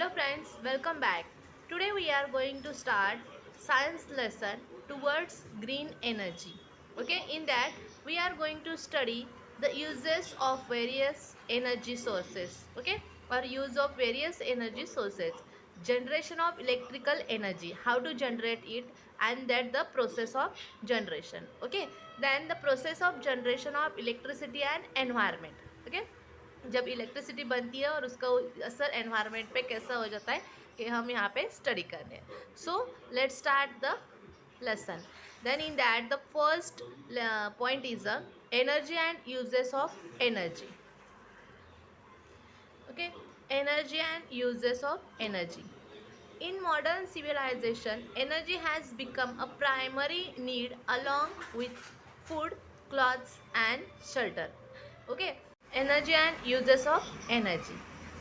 Hello friends, welcome back. Today we are going to start science lesson towards green energy. Okay, in that we are going to study the uses of various energy sources. Okay, or use of various energy sources. Generation of electrical energy, how to generate it, and that the process of generation. Okay, then the process of generation of electricity and environment. Okay, जब electricity बनती है और उसका असर environment पे कैसा हो जाता है कि हम यहाँ पे स्टडी कर रहे हैं. So let start the lesson. Then in that the first point is energy and uses of energy. Okay, energy and uses of energy. In modern civilization, energy has become a primary need along with food, clothes and shelter. Okay, energy and uses of energy.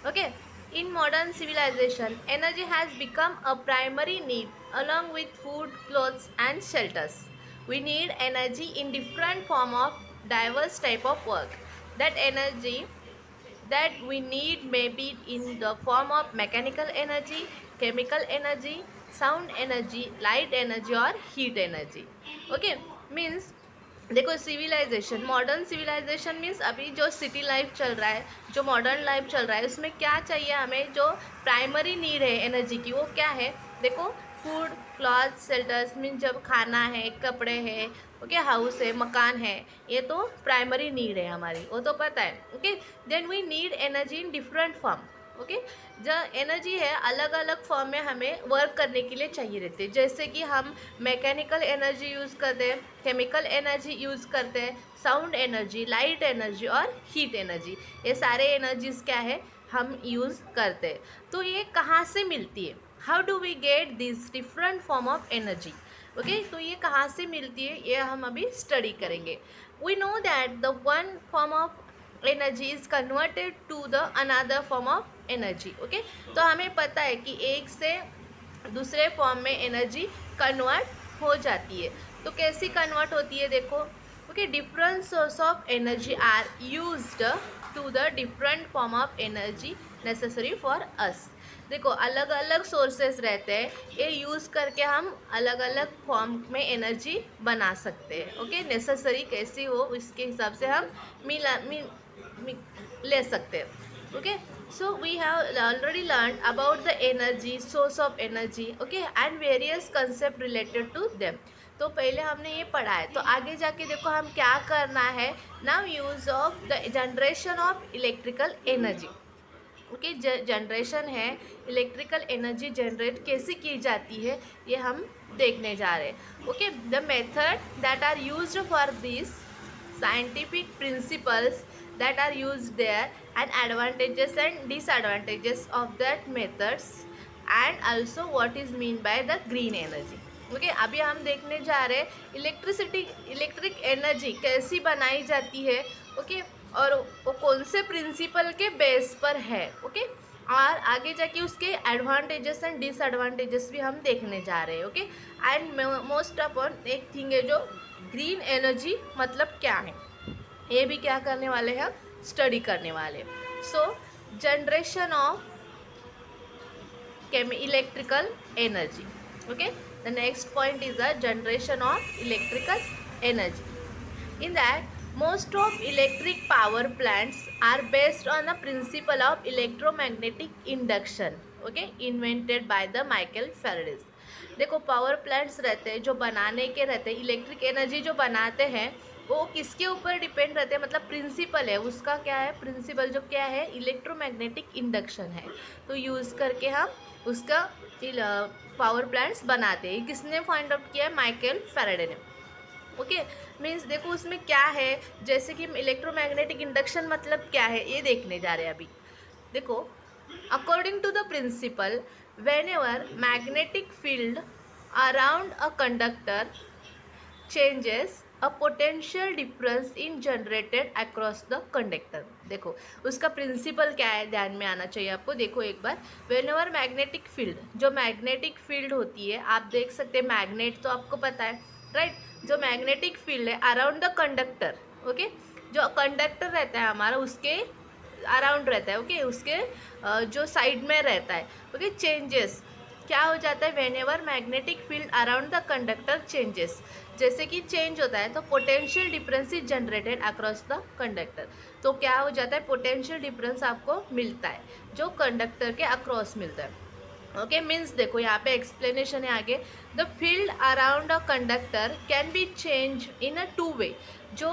Okay, in modern civilization, energy has become a primary need along with food, clothes and shelters. We need energy in different form of diverse type of work. That energy that we need may be in the form of mechanical energy, chemical energy, sound energy, light energy or heat energy. Okay, means देखो civilisation, modern civilisation means अभी जो city life चल रहा है, जो modern life चल रहा है, उसमें क्या चाहिए हमें, जो प्राइमरी नीड है एनर्जी की वो क्या है. देखो फूड, क्लॉथ, शेल्टर्स मीन्स जब खाना है, कपड़े है, ओके, हाउस है, मकान है, ये तो प्राइमरी नीड है हमारी, वो तो पता है. Okay, then we need energy in different form. Okay, जो एनर्जी है अलग अलग फॉर्म में हमें वर्क करने के लिए चाहिए रहते हैं. जैसे कि हम मैकेनिकल एनर्जी यूज़ करते हैं, केमिकल एनर्जी यूज़ करते हैं, साउंड एनर्जी, लाइट एनर्जी और हीट एनर्जी, ये सारे एनर्जीज क्या है हम यूज़ करते हैं. तो ये कहाँ से मिलती है, how do we get this different form of energy. Okay, तो ये कहाँ से मिलती है ये हम अभी स्टडी करेंगे. We know that the one form of energy is converted to the another form of energy. Okay, तो हमें पता है कि एक से दूसरे फॉर्म में एनर्जी कन्वर्ट हो जाती है. तो कैसी कन्वर्ट होती है देखो. Okay, different source of energy are used to the different form of energy necessary for us. देखो अलग अलग सोर्सेस रहते हैं, ये यूज़ करके हम अलग अलग फॉर्म में एनर्जी बना सकते हैं. ओके, नेसेसरी कैसी हो इसके हिसाब से हम ले सकते हैं. Okay, so we have already learned about the energy, source of energy, okay, and various concept related to them. तो पहले हमने ये पढ़ा है, तो आगे जाके देखो हम क्या करना है. Now use of the generation of electrical energy. Okay, generation है, इलेक्ट्रिकल एनर्जी जनरेट कैसे की जाती है ये हम देखने जा रहे हैं. Okay, the method that are used for this, scientific principles that are used there, and advantages and disadvantages of that methods, and also what is mean by the green energy. Okay, अभी हम देखने जा रहे हैं electric energy कैसी बनाई जाती है. ओके, और वो कौन से प्रिंसिपल के बेस पर है. ओके, और आगे जाके उसके एडवांटेजेस एंड डिसएडवांटेजेस भी हम देखने जा रहे हैं. ओके, एंड मोस्ट अपॉन एक थिंग है जो ग्रीन एनर्जी मतलब क्या है, ये भी क्या करने वाले हैं, स्टडी करने वाले. सो generation of electrical energy. Okay, the next point is the generation of electrical energy. In that most of electric power plants are based on the principle of electromagnetic induction. Okay, invented by the Michael Faraday. देखो power plants रहते हैं जो बनाने के रहते हैं, electric energy जो बनाते हैं वो किसके ऊपर डिपेंड रहते हैं, मतलब प्रिंसिपल है उसका, क्या है प्रिंसिपल जो क्या है, इलेक्ट्रोमैग्नेटिक इंडक्शन है. तो यूज़ करके हम उसका पावर प्लांट्स बनाते हैं. किसने फाइंड आउट किया है, माइकल फैराडे ने. ओके, मीन्स देखो उसमें क्या है, जैसे कि इलेक्ट्रोमैग्नेटिक इंडक्शन मतलब क्या है ये देखने जा रहे हैं अभी. देखो according to the principle, whenever magnetic field around a conductor changes, a potential difference in generated across the conductor. देखो उसका प्रिंसिपल क्या है ध्यान में आना चाहिए आपको. देखो एक बार, वेन एवर मैग्नेटिक फील्ड, जो मैग्नेटिक फील्ड होती है आप देख सकते हैं, मैग्नेट तो आपको पता है राइट. जो मैग्नेटिक फील्ड है अराउंड द कंडक्टर, ओके, जो कंडक्टर रहता है हमारा उसके अराउंड रहता है, ओके, उसके जो साइड में रहता है, ओके, चेंजेस क्या हो जाता है, when ever magnetic field around the conductor changes, जैसे कि चेंज होता है तो potential difference is generated across the conductor, तो क्या हो जाता है, पोटेंशियल डिफरेंस आपको मिलता है जो कंडक्टर के अक्रॉस मिलता है, ओके, मीन्स देखो यहाँ पे एक्सप्लेनेशन है आगे, the field around a conductor can be change in a two way, जो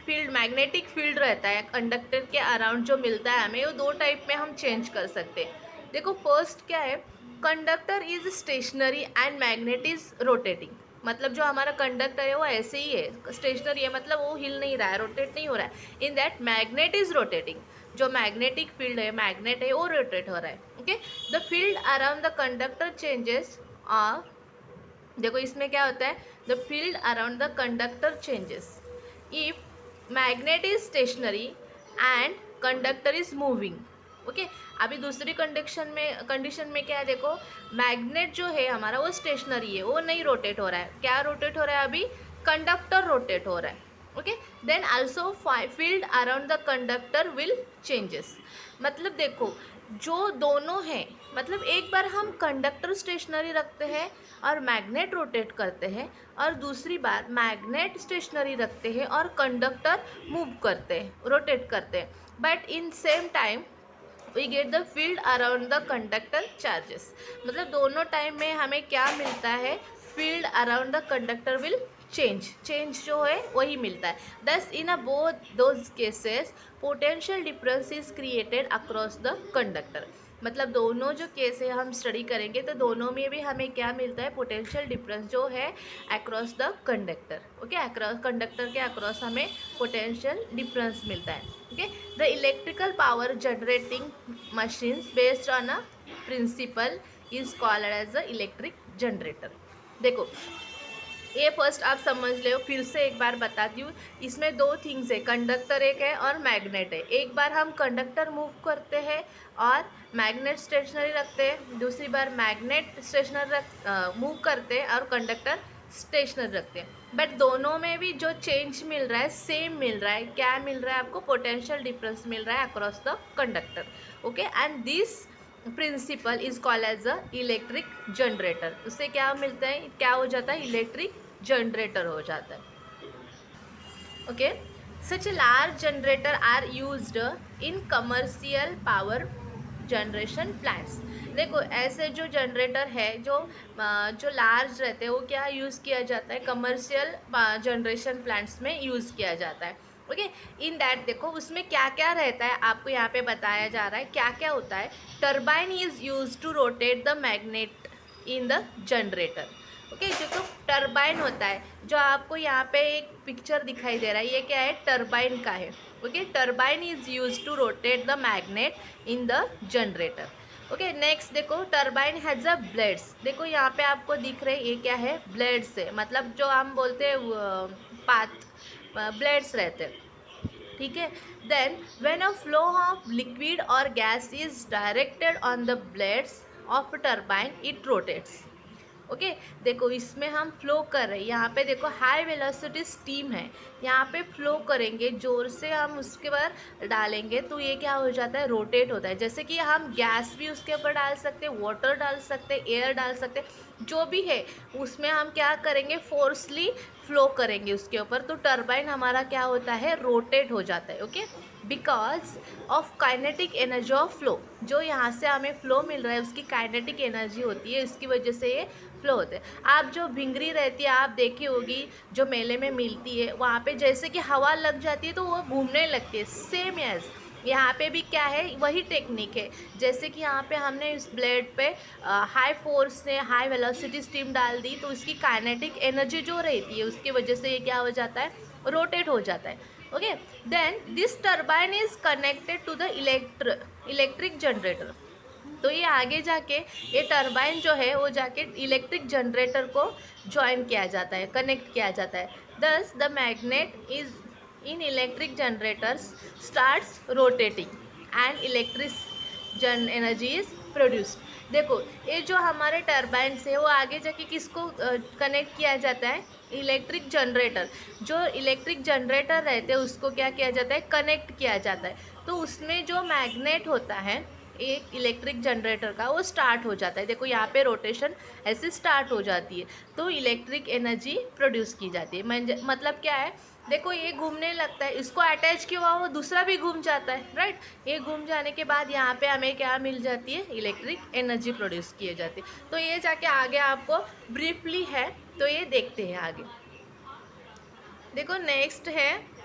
फील्ड मैग्नेटिक फील्ड रहता है कंडक्टर के अराउंड जो मिलता है हमें, वो दो टाइप में हम चेंज कर सकते हैं। देखो फर्स्ट क्या है, conductor is stationary and magnet is rotating, मतलब जो हमारा कंडक्टर है वो ऐसे ही है, स्टेशनरी है, मतलब वो हिल नहीं रहा है, रोटेट नहीं हो रहा है, in that magnet is rotating, जो मैग्नेटिक फील्ड है, मैग्नेट है, वो रोटेट हो रहा है, okay, the field around the conductor changes, देखो इसमें क्या होता है, the field around the conductor changes if magnet is stationary and conductor is moving, okay, अभी दूसरी कंडीशन में क्या है, देखो मैग्नेट जो है हमारा वो स्टेशनरी है, वो नहीं रोटेट हो रहा है, क्या रोटेट हो रहा है, अभी कंडक्टर रोटेट हो रहा है, okay, then also field around the conductor will changes, मतलब देखो जो दोनों हैं, मतलब एक बार हम कंडक्टर स्टेशनरी रखते हैं और मैग्नेट रोटेट करते हैं, और दूसरी बार मैग्नेट स्टेशनरी रखते हैं और कंडक्टर मूव करते हैं, रोटेट करते हैं, but in same time we get the field around the conductor charges, मतलब दोनों टाइम में हमें क्या मिलता है, field around the conductor will change जो है वही मिलता है, thus in a both those cases potential difference is created across the conductor, मतलब दोनों जो केस है हम स्टडी करेंगे तो दोनों में भी हमें क्या मिलता है, पोटेंशियल डिफरेंस जो है across the conductor, okay, across conductor के अक्रॉस हमें पोटेंशियल डिफरेंस मिलता है, okay, the electrical power generating machines based on a principle is called as a electric generator. देखो ये फर्स्ट आप समझ लो, फिर से एक बार बताती हूँ, इसमें दो थिंग्स है, कंडक्टर एक है और मैग्नेट है, एक बार हम कंडक्टर मूव करते हैं और मैग्नेट स्टेशनरी रखते हैं, दूसरी बार मैग्नेट स्टेशनरी मूव करते हैं और कंडक्टर स्टेशनरी रखते हैं, बट दोनों में भी जो चेंज मिल रहा है सेम मिल रहा है, क्या मिल रहा है आपको, पोटेंशियल डिफरेंस मिल रहा है across the conductor, okay, and this principle is called as a electric generator, उससे क्या मिलता है, क्या हो जाता है, इलेक्ट्रिक जनरेटर हो जाता है, okay, such a large generator are used in commercial power generation plants, देखो ऐसे जो जनरेटर है जो लार्ज रहते हैं वो क्या यूज़ किया जाता है, कमर्शियल जनरेशन प्लांट्स में यूज़ किया जाता है, ओके, इन दैट देखो उसमें क्या क्या रहता है आपको यहाँ पे बताया जा रहा है, क्या क्या होता है, turbine is use to rotate the magnet in the generator, okay, जो तो टर्बाइन होता है, जो आपको यहाँ पे एक पिक्चर दिखाई दे रहा है, ये क्या है, टर्बाइन का है, okay, turbine is use to rotate the magnet in the generator, okay, next देखो टर्बाइन हैज़ अ ब्लेड्स, देखो यहाँ पे आपको दिख रहे ये क्या है, ब्लेड्स है, मतलब जो हम बोलते हैं पाथ ब्लेड्स रहते हैं, ठीक है, then when a flow of liquid or gas is directed on the blades of turbine it rotates, okay, देखो इसमें हम फ्लो कर रहे हैं, यहाँ पे देखो हाई वेलोसिटी स्टीम है, यहाँ पे फ्लो करेंगे जोर से, हम उसके बाद डालेंगे तो ये क्या हो जाता है, रोटेट होता है, जैसे कि हम गैस भी उसके ऊपर डाल सकते हैं, वाटर डाल सकते हैं, एयर डाल सकते हैं, जो भी है उसमें हम क्या करेंगे, फोर्सली फ्लो करेंगे उसके ऊपर, तो टर्बाइन हमारा क्या होता है, रोटेट हो जाता है, okay, because of kinetic energy of flow, जो यहाँ से हमें फ्लो मिल रहा है उसकी काइनेटिक एनर्जी होती है, इसकी वजह से ये फ्लो होते हैं। आप जो भिंगरी रहती है आप देखी होगी, जो मेले में मिलती है, वहाँ पे जैसे कि हवा लग जाती है तो वो घूमने लगती है, सेम एज यहाँ पे भी क्या है, वही टेक्निक है, जैसे कि यहाँ पे हमने इस ब्लेड पे हाई फोर्स ने हाई वेलोसिटी स्टीम डाल दी तो इसकी काइनेटिक एनर्जी जो रहती है उसकी वजह से ये क्या हो जाता है, रोटेट हो जाता है, okay, then this turbine is connected to the electric generator, तो ये आगे जाके ये टर्बाइन जो है वो जाके इलेक्ट्रिक जनरेटर को ज्वाइन किया जाता है, कनेक्ट किया जाता है, दस the magnet is in electric generators starts rotating and electric energy is produce. देखो ये जो हमारे टर्बाइन्स है वो आगे जाके किसको कनेक्ट किया जाता है, इलेक्ट्रिक जनरेटर। जो इलेक्ट्रिक जनरेटर रहते हैं उसको क्या किया जाता है, कनेक्ट किया जाता है। तो उसमें जो मैग्नेट होता है एक इलेक्ट्रिक जनरेटर का, वो स्टार्ट हो जाता है। देखो यहाँ पे रोटेशन ऐसे स्टार्ट हो जाती है, तो इलेक्ट्रिक एनर्जी प्रोड्यूस की जाती है। मतलब क्या है, देखो ये घूमने लगता है, इसको अटैच किया हुआ वो दूसरा भी घूम जाता है, राइट। ये घूम जाने के बाद यहाँ पे हमें क्या मिल जाती है, इलेक्ट्रिक एनर्जी प्रोड्यूस किए जाती है। तो ये जाके आगे आपको ब्रीफली है, तो ये देखते हैं आगे। देखो नेक्स्ट है,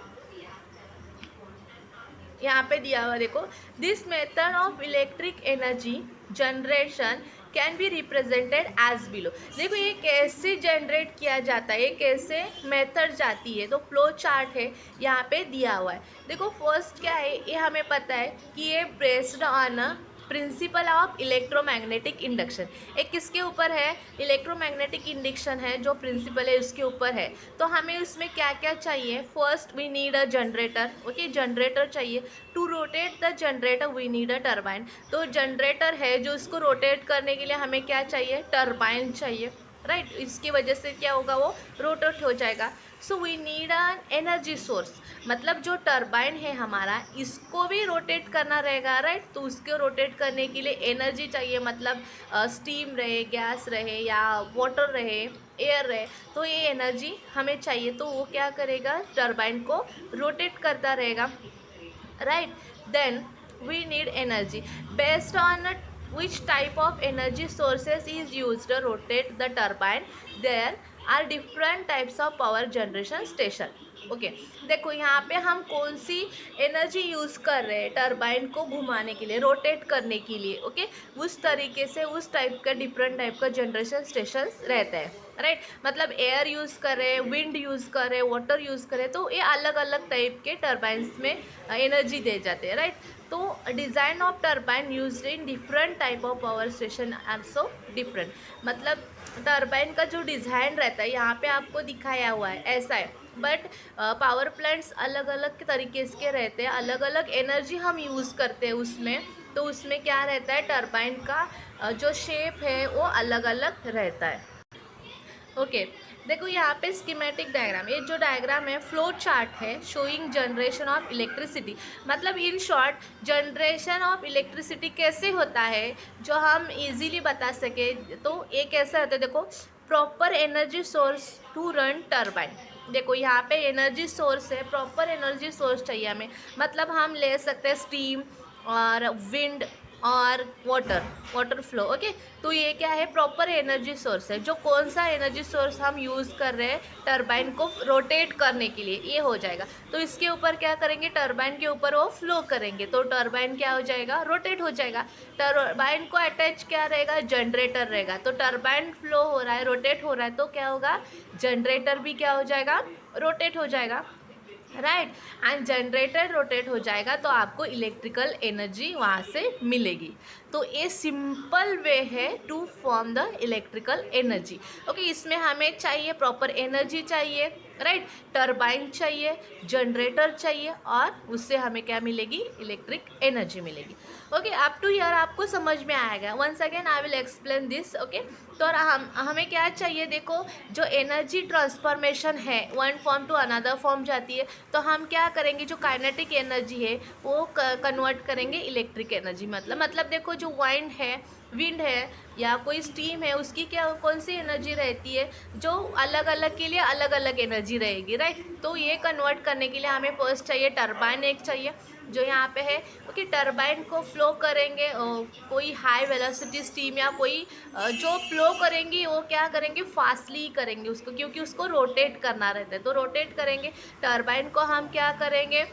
यहाँ पे दिया हुआ देखो, this method of electric energy generation can be represented as below. देखो ये कैसे जनरेट किया जाता है, ये कैसे मेथड जाती है, तो फ्लो चार्ट है यहाँ पे दिया हुआ है। देखो फर्स्ट क्या है, ये हमें पता है कि ये based on principle of electromagnetic induction. एक किसके ऊपर है, इलेक्ट्रोमैग्नेटिक इंडक्शन है जो प्रिंसिपल है उसके ऊपर है। तो हमें उसमें क्या क्या चाहिए, first we need a generator, okay generator चाहिए। To rotate the generator we need a turbine. तो जनरेटर है जो उसको रोटेट करने के लिए हमें क्या चाहिए, टर्बाइन चाहिए, राइट। इसकी वजह से क्या होगा, वो रोटेट हो जाएगा। So we need an energy source, मतलब जो टर्बाइन है हमारा इसको भी रोटेट करना रहेगा, राइट। तो उसको रोटेट करने के लिए एनर्जी चाहिए, मतलब स्टीम रहे, गैस रहे या वाटर रहे, एयर रहे, तो ये एनर्जी हमें चाहिए। तो वो क्या करेगा, टर्बाइन को रोटेट करता रहेगा, right. Then we need energy based on which type of energy sources is used to rotate the turbine. There are different types of power generation station. Okay देखो यहाँ पे हम कौन सी एनर्जी यूज़ कर रहे हैं टरबाइन को घुमाने के लिए, रोटेट करने के लिए, ओके उस तरीके से उस टाइप का डिफरेंट टाइप का जनरेशन स्टेशन रहता है, राइट। मतलब एयर यूज़ कर रहे हैं, विंड यूज़ कर रहे हैं, वाटर यूज़ कर रहे हैं, तो ये अलग अलग टाइप के टरबाइन्स में एनर्जी दे जाते हैं, राइट। तो design of turbine used in different type of power station also different. मतलब टरबाइन का जो डिज़ाइन रहता है यहाँ पे आपको दिखाया हुआ है ऐसा है, बट पावर प्लांट्स अलग अलग तरीके के रहते हैं, अलग अलग एनर्जी हम यूज़ करते हैं उसमें। तो उसमें क्या रहता है, टरबाइन का जो शेप है वो अलग अलग रहता है, ओके देखो यहाँ पे स्कीमेटिक डायग्राम, ये जो डायग्राम है फ्लो चार्ट है शोइंग जनरेशन ऑफ इलेक्ट्रिसिटी। मतलब in short generation of electricity कैसे होता है जो हम इजीली बता सके। तो ये कैसे होता है, देखो proper energy source to run turbine. देखो यहाँ पे एनर्जी सोर्स है, प्रॉपर एनर्जी सोर्स चाहिए हमें। मतलब हम ले सकते हैं स्टीम और विंड और वाटर फ्लो, ओके। तो ये क्या है, प्रॉपर एनर्जी सोर्स है। जो कौन सा एनर्जी सोर्स हम यूज़ कर रहे हैं टरबाइन को रोटेट करने के लिए, ये हो जाएगा। तो इसके ऊपर क्या करेंगे, टरबाइन के ऊपर वो फ्लो करेंगे, तो टरबाइन क्या हो जाएगा, रोटेट हो जाएगा। टरबाइन को अटैच क्या रहेगा, जनरेटर रहेगा। तो टरबाइन फ्लो हो रहा है, रोटेट हो रहा है, तो क्या होगा, जनरेटर भी क्या हो जाएगा, रोटेट हो जाएगा, राइट। एंड जनरेटर रोटेट हो जाएगा तो आपको इलेक्ट्रिकल एनर्जी वहाँ से मिलेगी। तो ये सिंपल वे है to form the electrical energy, okay. इसमें हमें चाहिए प्रॉपर एनर्जी चाहिए, राइट, टरबाइन चाहिए, जनरेटर चाहिए, और उससे हमें क्या मिलेगी, इलेक्ट्रिक एनर्जी मिलेगी, ओके। अप टू हियर आपको समझ में आएगा। Once again I will explain this, okay. तो हमें क्या चाहिए, देखो जो एनर्जी ट्रांसफॉर्मेशन है one form to another form जाती है, तो हम क्या करेंगे, जो काइनेटिक एनर्जी है वो कन्वर्ट करेंगे इलेक्ट्रिक एनर्जी। मतलब देखो जो विंड है या कोई स्टीम है, उसकी क्या कौन सी एनर्जी रहती है, जो अलग अलग के लिए अलग अलग एनर्जी रहेगी, राइट। तो ये कन्वर्ट करने के लिए हमें फर्स्ट चाहिए टरबाइन, एक चाहिए जो यहाँ पे है, ओके। टरबाइन को फ्लो करेंगे, कोई हाई वेलोसिटी स्टीम या कोई जो फ्लो करेंगी वो क्या करेंगे, फास्टली करेंगे उसको, क्योंकि उसको रोटेट करना रहता है। तो रोटेट करेंगे, टरबाइन को हम क्या करेंगे,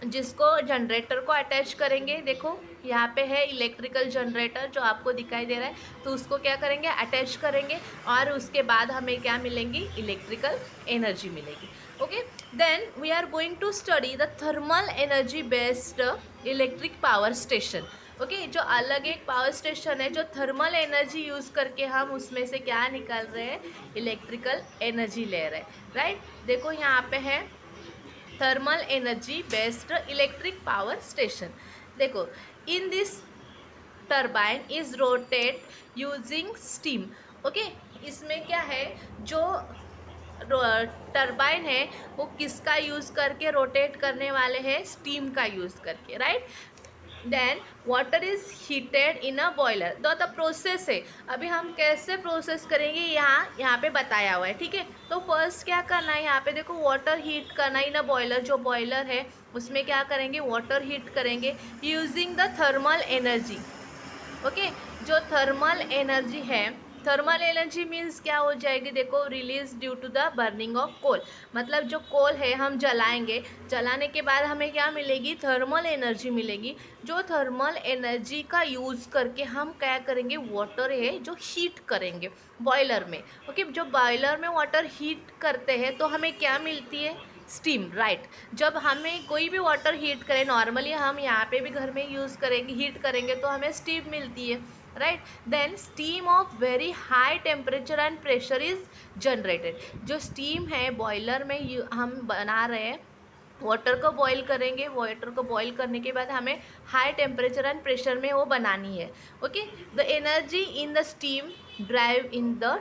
जिसको जनरेटर को अटैच करेंगे। देखो यहाँ पे है इलेक्ट्रिकल जनरेटर जो आपको दिखाई दे रहा है, तो उसको क्या करेंगे, अटैच करेंगे, और उसके बाद हमें क्या मिलेंगी, इलेक्ट्रिकल एनर्जी मिलेगी, okay. Then we are going to study the thermal energy based electric power station, okay. जो अलग एक पावर स्टेशन है जो थर्मल एनर्जी यूज़ करके हम उसमें से क्या निकाल रहे हैं, इलेक्ट्रिकल एनर्जी ले रहे हैं, राइट। देखो यहाँ पे है thermal energy based electric power station. देखो in this turbine is rotate using steam. Okay, इसमें क्या है, जो टर्बाइन है वो किसका यूज़ करके रोटेट करने वाले हैं, स्टीम का यूज़ करके, right. Then water is heated in a boiler. तो प्रोसेस है, अभी हम कैसे प्रोसेस करेंगे यहाँ पे बताया हुआ है, ठीक है। तो फर्स्ट क्या करना है, यहाँ पे देखो वाटर हीट करना इन अ बॉयलर। जो बॉयलर है उसमें क्या करेंगे, वाटर हीट करेंगे using the thermal energy. Okay, जो थर्मल एनर्जी है, थर्मल एनर्जी मीन्स क्या हो जाएगी, देखो release due to the burning of coal. मतलब जो कोल है हम जलाएंगे, जलाने के बाद हमें क्या मिलेगी, थर्मल एनर्जी मिलेगी। जो थर्मल एनर्जी का यूज़ करके हम क्या करेंगे, वाटर है जो हीट करेंगे बॉयलर में। ओके, जो बॉयलर में वाटर हीट करते हैं तो हमें क्या मिलती है, स्टीम, राइट। जब हमें कोई भी वाटर हीट करें, नॉर्मली हम यहाँ पे भी घर में यूज़ करेंगे, हीट करेंगे तो हमें स्टीम मिलती है, right. Then steam of very high temperature and pressure is generated. जो स्टीम है बॉयलर में हम बना रहे हैं, वाटर को बॉईल करेंगे, वाटर को बॉईल करने के बाद हमें हाई टेम्परेचर एंड प्रेशर में वो बनानी है। Okay, the energy in the steam drive in the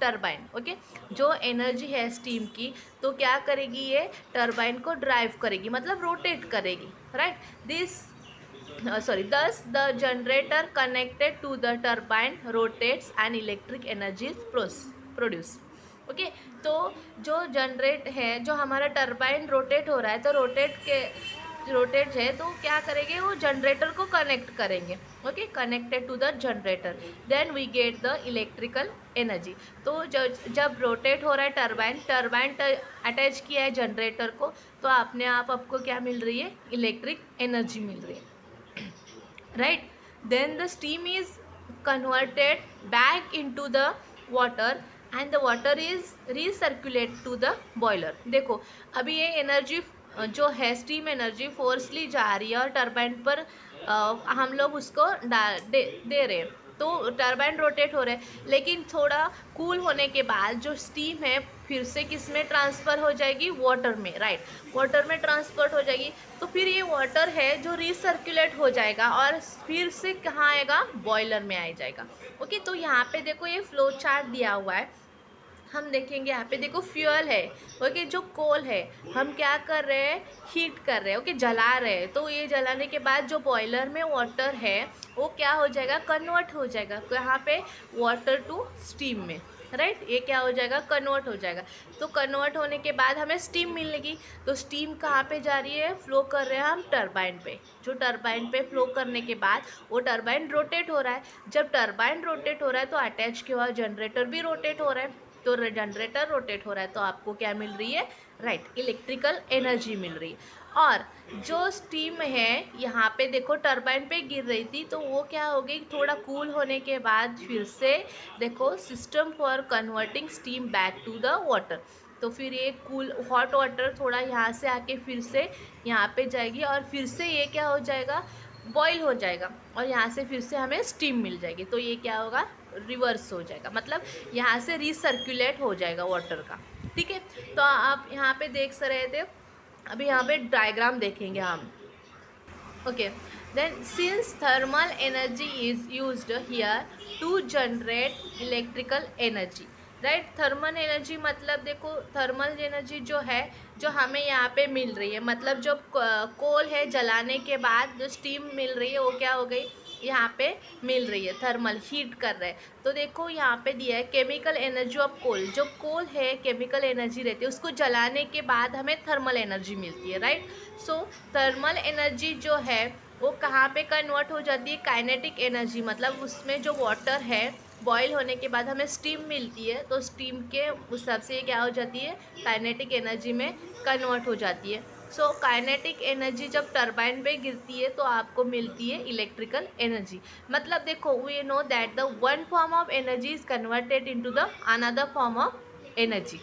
turbine. Okay, जो एनर्जी है स्टीम की तो क्या करेगी, ये टर्बाइन को ड्राइव करेगी, मतलब रोटेट करेगी, right. Thus the generator connected to the turbine rotates and electric energy is produced. Okay, तो जो जनरेट है, जो हमारा टर्बाइन रोटेट हो रहा है, तो रोटेट है तो क्या करेंगे, वो जनरेटर को कनेक्ट करेंगे। Okay, connected to the generator, then we get the electrical energy. तो जब रोटेट हो रहा है टर्बाइन अटैच किया है जनरेटर को, तो अपने आप आपको क्या मिल रही है, इलेक्ट्रिक एनर्जी मिल रही है, right. Then the steam is converted back into the water and the water is recirculate to the boiler। देखो अभी ये एनर्जी जो है, स्टीम एनर्जी फोर्सली जा रही है और टर्बाइन पर हम लोग उसको दे रहे हैं, तो टर्बाइन रोटेट हो रहे हैं। लेकिन थोड़ा कूल होने के बाद जो स्टीम है फिर से किस में ट्रांसफ़र हो जाएगी, वाटर में, राइट। वाटर में ट्रांसफर हो जाएगी, तो फिर ये वाटर है जो रिसर्कुलेट हो जाएगा और फिर से कहाँ आएगा, बॉयलर में आ जाएगा। ओके, तो यहाँ पे देखो ये फ्लो चार्ट दिया हुआ है, हम देखेंगे यहाँ पे देखो फ्यूल है। ओके, जो कोल है हम क्या कर रहे हैं, हीट कर रहे हैं, ओके, जला रहे हैं। तो ये जलाने के बाद जो बॉयलर में वाटर है वो क्या हो जाएगा, कन्वर्ट हो जाएगा यहाँ पे वाटर टू स्टीम में, राइट। ये क्या हो जाएगा, कन्वर्ट हो जाएगा। तो कन्वर्ट होने के बाद हमें स्टीम मिलेगी। तो स्टीम कहाँ पे जा रही है, फ्लो कर रहे हैं हम टर्बाइन पे। जो टर्बाइन पे फ्लो करने के बाद वो टर्बाइन रोटेट हो रहा है। जब टर्बाइन रोटेट हो रहा है तो अटैच किया हुआ जनरेटर भी रोटेट हो रहा है। तो जनरेटर रोटेट हो रहा है तो आपको क्या मिल रही है, राइट, इलेक्ट्रिकल एनर्जी मिल रही है। और जो स्टीम है यहाँ पे देखो टर्बाइन पे गिर रही थी, तो वो क्या हो गई, थोड़ा कूल होने के बाद फिर से देखो system for converting steam back to the water. तो फिर ये कूल हॉट वाटर थोड़ा यहाँ से आके फिर से यहाँ पे जाएगी और फिर से ये क्या हो जाएगा, बॉईल हो जाएगा और यहाँ से फिर से हमें स्टीम मिल जाएगी। तो ये क्या होगा, रिवर्स हो जाएगा, मतलब यहाँ से रिसर्कुलेट हो जाएगा वाटर का, ठीक है। तो आप यहाँ पे देख रहे थे, अभी यहाँ पे डायग्राम देखेंगे हम। Okay, then since thermal energy is used here to generate electrical energy, right. Thermal energy मतलब देखो थर्मल एनर्जी जो है, जो हमें यहाँ पे मिल रही है, मतलब जो कोल है जलाने के बाद जो स्टीम मिल रही है वो क्या हो गई, यहाँ पे मिल रही है, थर्मल हीट कर रहे हैं। तो देखो यहाँ पे दिया है केमिकल एनर्जी ऑफ कोल। जो कोल है केमिकल एनर्जी रहती है, उसको जलाने के बाद हमें थर्मल एनर्जी मिलती है, राइट। सो थर्मल एनर्जी जो है वो कहाँ पे कन्वर्ट हो जाती है, काइनेटिक एनर्जी, मतलब उसमें जो वाटर है बॉईल होने के बाद हमें स्टीम मिलती है, तो स्टीम के उस हिसाब से ये क्या हो जाती है, काइनेटिक एनर्जी में कन्वर्ट हो जाती है। सो काइनेटिक एनर्जी जब टर्बाइन पे गिरती है तो आपको मिलती है इलेक्ट्रिकल एनर्जी। मतलब देखो we know that the one form of energy is converted into the another form of energy.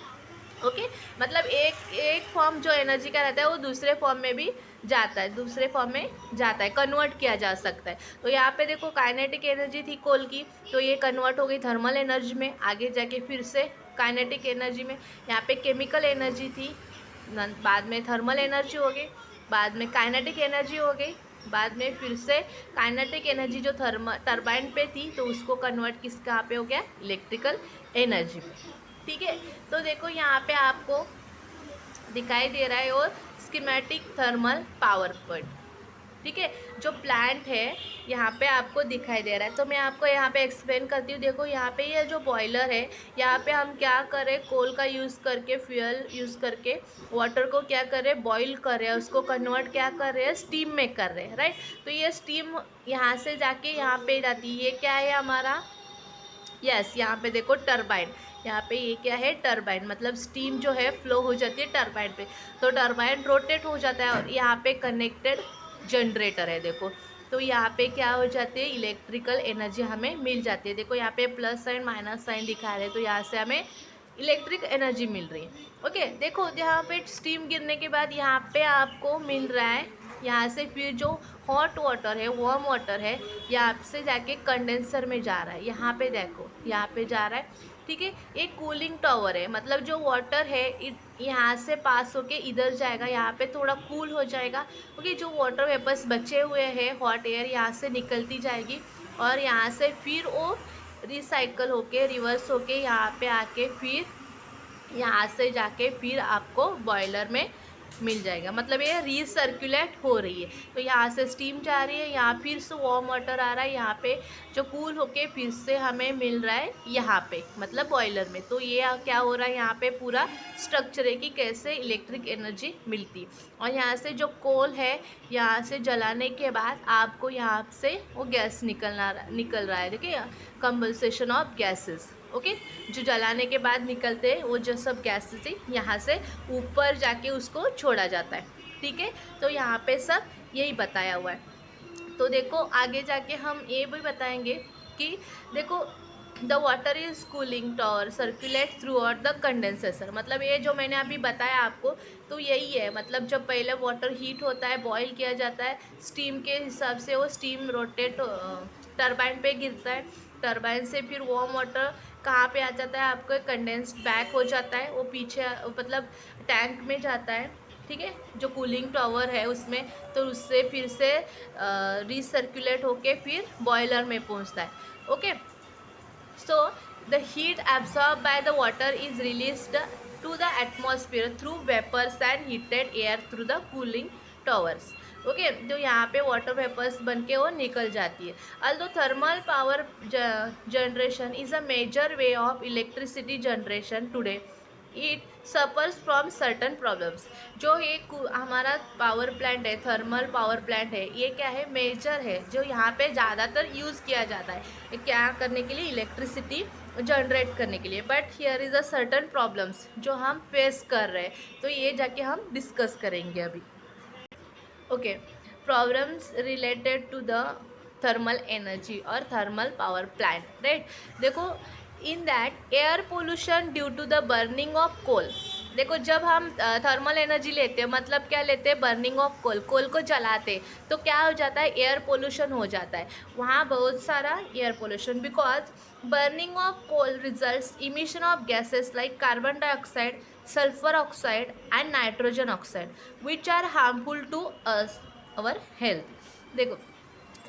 Okay, मतलब एक फॉर्म जो एनर्जी का रहता है वो दूसरे फॉर्म में भी जाता है, दूसरे फॉर्म में जाता है, कन्वर्ट किया जा सकता है। तो यहाँ पे देखो काइनेटिक एनर्जी थी कोल की, तो ये कन्वर्ट हो गई थर्मल एनर्जी में, आगे जाके फिर से काइनेटिक एनर्जी में। यहाँ पे केमिकल एनर्जी थी, बाद में थर्मल एनर्जी हो गई, बाद में काइनेटिक एनर्जी हो गई, बाद में फिर से काइनेटिक एनर्जी जो टरबाइन पे थी तो उसको कन्वर्ट किस कहाँ पे हो गया, इलेक्ट्रिकल एनर्जी में। ठीक है, तो देखो यहाँ पे आपको दिखाई दे रहा है और स्कीमेटिक थर्मल पावर पॉइंट। ठीक है, जो प्लांट है यहाँ पे आपको दिखाई दे रहा है, तो मैं आपको यहाँ पे एक्सप्लेन करती हूँ। देखो यहाँ पे ये जो बॉयलर है, यहाँ पे हम क्या करें, कोल का यूज़ करके, फ्यूल यूज़ करके वाटर को क्या करें, बॉईल कर रहे हैं, उसको कन्वर्ट क्या कर रहे हैं, स्टीम में कर रहे हैं, राइट। तो ये स्टीम यहाँ से जाके यहाँ पे जाती है, ये क्या है हमारा, यस यहाँ पे देखो टरबाइन, यहाँ पे ये क्या है, टरबाइन, मतलब स्टीम जो है फ्लो हो जाती है टरबाइन पे, तो टरबाइन रोटेट हो जाता है और यहाँ पे कनेक्टेड जनरेटर है। देखो तो यहाँ पे क्या हो जाती है, इलेक्ट्रिकल एनर्जी हमें मिल जाती है। देखो यहाँ पे प्लस साइन माइनस साइन दिखा रहे हैं, तो यहाँ से हमें इलेक्ट्रिक एनर्जी मिल रही है। ओके, देखो यहाँ पे स्टीम गिरने के बाद यहाँ पे आपको मिल रहा है, यहाँ से फिर जो हॉट वाटर है, वार्म वाटर है, यहाँ से जाके कंडेंसर में जा रहा है। यहाँ पे देखो यहाँ पे जा रहा है, ठीक है। एक कूलिंग टावर है, मतलब जो वाटर है यहाँ से पास होके इधर जाएगा, यहाँ पे थोड़ा कूल हो जाएगा, क्योंकि जो वाटर वेपर्स बचे हुए हैं, हॉट एयर यहाँ से निकलती जाएगी और यहाँ से फिर वो रिसाइकल होके, रिवर्स होके यहाँ पे आके फिर यहाँ से जाके फिर आपको बॉयलर में मिल जाएगा, मतलब ये रीसर्कुलेट हो रही है। तो यहाँ से स्टीम जा रही है, यहाँ फिर से वार्म वाटर आ रहा है, यहाँ पे जो कूल होके फिर से हमें मिल रहा है यहाँ पे, मतलब बॉयलर में। तो ये क्या हो रहा है, यहाँ पे पूरा स्ट्रक्चर है कि कैसे इलेक्ट्रिक एनर्जी मिलती। और यहाँ से जो कोल है, यहाँ से जलाने के बाद आपको यहाँ से वो गैस निकल रहा है, देखिए कंबल्सेशन ऑफ गैसेस। ओके, जो जलाने के बाद निकलते हैं वो जो सब गैसेस है, यहाँ से ऊपर जाके उसको छोड़ा जाता है। ठीक है, तो यहाँ पे सब यही बताया हुआ है। तो देखो आगे जाके हम ये भी बताएंगे कि देखो the water is cooling tower circulate through out the condenser, मतलब ये जो मैंने अभी बताया आपको, तो यही है। मतलब जब पहले वाटर हीट होता है, बॉईल किया जाता है, स्टीम के हिसाब से वो स्टीम रोटेट टरबाइन पे गिरता है, टरबाइन से फिर वार्म वाटर कहाँ पे आ जाता है, आपको कंडेंस्ड बैक हो जाता है, वो पीछे मतलब टैंक में जाता है। ठीक है, जो कूलिंग टावर है उसमें, तो उससे फिर से रिसर्कुलेट होके फिर बॉयलर में पहुंचता है। Okay, so the heat absorbed by the water is released to the atmosphere through vapors and heated air through the cooling towers. Okay, तो यहाँ पे वाटर वेपर्स बन के वो निकल जाती है। Although thermal power generation is a major way of electricity generation today, it suffers from certain problems. जो एक हमारा पावर प्लांट है, थर्मल पावर प्लांट है, ये क्या है, मेजर है, जो यहाँ पे ज़्यादातर यूज़ किया जाता है क्या करने के लिए, इलेक्ट्रिसिटी जनरेट करने के लिए। But here is a certain problems जो हम फेस कर रहे हैं, तो ये जाके हम डिस्कस करेंगे अभी। Okay, problems related to the thermal energy और थर्मल पावर प्लांट, राइट। देखो in that air pollution due to the burning of coal. देखो जब हम थर्मल एनर्जी लेते हैं, मतलब क्या लेते हैं, बर्निंग ऑफ कोल, कोल को जलाते, तो क्या हो जाता है, एयर पोल्यूशन हो जाता है, वहाँ बहुत सारा air pollution, because burning of coal results emission of gases like carbon dioxide, sulphur oxide and nitrogen oxide which are harmful to us our health. देखो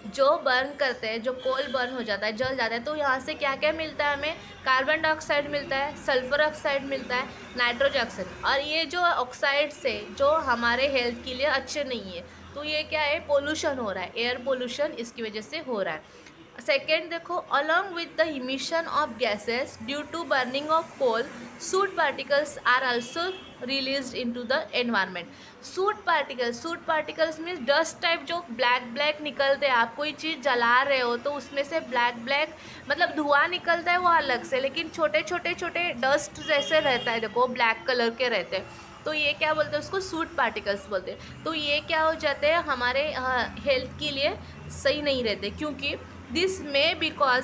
जो बर्न करते हैं, जो कोल बर्न हो जाता है, जल जाता है, तो यहाँ से क्या क्या मिलता है हमें, कार्बन डाइऑक्साइड मिलता है, सल्फर ऑक्साइड मिलता है, नाइट्रोजन ऑक्साइड। और ये जो ऑक्साइड्स है जो हमारे हेल्थ के लिए अच्छे नहीं है, तो ये क्या है, पोल्यूशन हो रहा है, एयर पोल्यूशन इसकी वजह से हो रहा है। सेकेंड देखो, along with the emission of gases due to burning of coal, soot particles are also released into the environment. Soot particles means dust type जो ब्लैक निकलते हैं, आप कोई चीज़ जला रहे हो तो उसमें से ब्लैक मतलब धुआं निकलता है वो अलग से, लेकिन छोटे डस्ट जैसे रहता है, देखो ब्लैक कलर के रहते हैं, तो ये क्या बोलते हैं, उसको सूट पार्टिकल्स बोलते हैं। तो ये क्या हो जाते हैं, हमारे हेल्थ के लिए सही नहीं रहते, क्योंकि this may because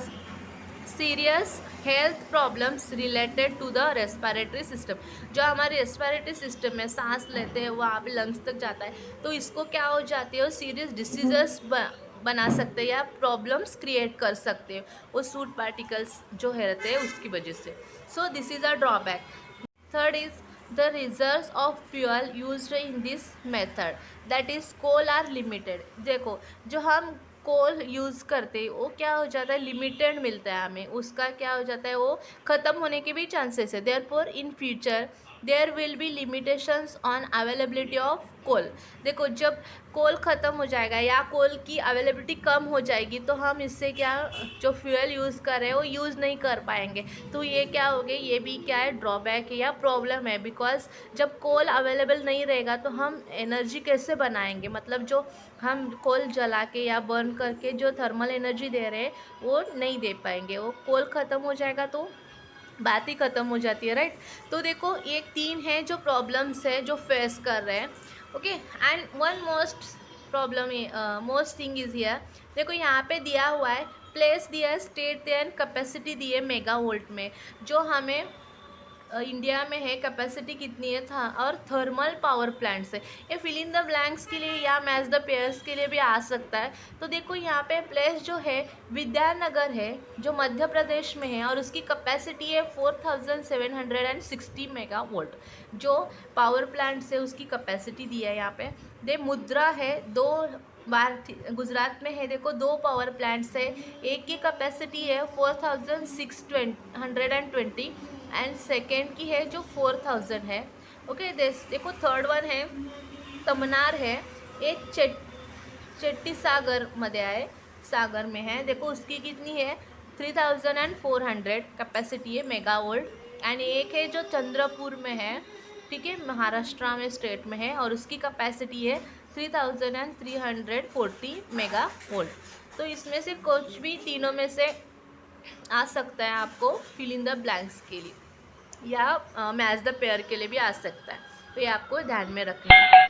serious health problems related to the respiratory system. जो हमारे रेस्पिरेटरी सिस्टम में सांस लेते हैं वहाँ पे लंग्स तक जाता है, तो इसको क्या हो जाती है, सीरियस डिसीजेस बना सकते हैं या प्रॉब्लम्स क्रिएट कर सकते हैं, वो सूट पार्टिकल्स जो रहते हैं उसकी वजह से। So this is a drawback. Third is the reserves of fuel used in this method, that is coal are limited. देखो जो हम कोल यूज़ करते हैं वो क्या हो जाता है, लिमिटेड मिलता है हमें, उसका क्या हो जाता है, वो ख़त्म होने के भी चांसेस है. Therefore in future there will be limitations on availability of coal. देखो जब कोल ख़त्म हो जाएगा या कोल की अवेलेबिलिटी कम हो जाएगी तो हम इससे क्या, जो फ्यूल यूज़ कर रहे हैं वो यूज़ नहीं कर पाएंगे. तो ये क्या हो गया, ये भी क्या है, ड्रॉबैक है या प्रॉब्लम है. बिकॉज जब कोल अवेलेबल नहीं रहेगा तो हम एनर्जी कैसे बनाएंगे, मतलब जो हम कोल जला के या बर्न करके जो थर्मल एनर्जी दे रहे हैं वो नहीं दे पाएंगे. वो कोल ख़त्म हो जाएगा तो बात ही ख़त्म हो जाती है, राइट. तो देखो ये 3 है जो प्रॉब्लम्स है जो फेस कर रहे हैं. Okay, and one problem most thing is here. देखो यहाँ पे दिया हुआ है, प्लेस दिया है, स्टेट दिया है, कैपेसिटी दी है मेगा वोल्ट में. जो हमें इंडिया में है कैपेसिटी कितनी है था, और थर्मल पावर प्लांट्स है. ये फिल इन द ब्लैंक्स के लिए या मैच द पेयर्स के लिए भी आ सकता है. तो देखो यहाँ पे प्लेस जो है विद्यानगर है जो मध्य प्रदेश में है, और उसकी कैपेसिटी है 4760 मेगा वोल्ट. जो पावर प्लांट से उसकी कैपेसिटी दी है यहाँ पे. दे मुद्रा है, 2 बार गुजरात में है. देखो 2 पावर प्लांट्स है, एक की कैपेसिटी है 4620 एंड सेकेंड की है जो 4000 है. ओके, देखो थर्ड वन है तमनार है, एक चेट्टी सागर मध्ये आहे, सागर में है. देखो उसकी कितनी है 3400 कैपेसिटी है मेगा वोल्ट. एंड एक है जो चंद्रपुर में है, ठीक है, महाराष्ट्र में स्टेट में है, और उसकी कैपेसिटी है 3340 मेगा वोल्ट. तो इसमें से कुछ भी तीनों में से आ सकता है आपको फिल इन द ब्लैंक्स के लिए, या मैच द पेयर के लिए भी आ सकता है. तो ये आपको ध्यान में रखना है.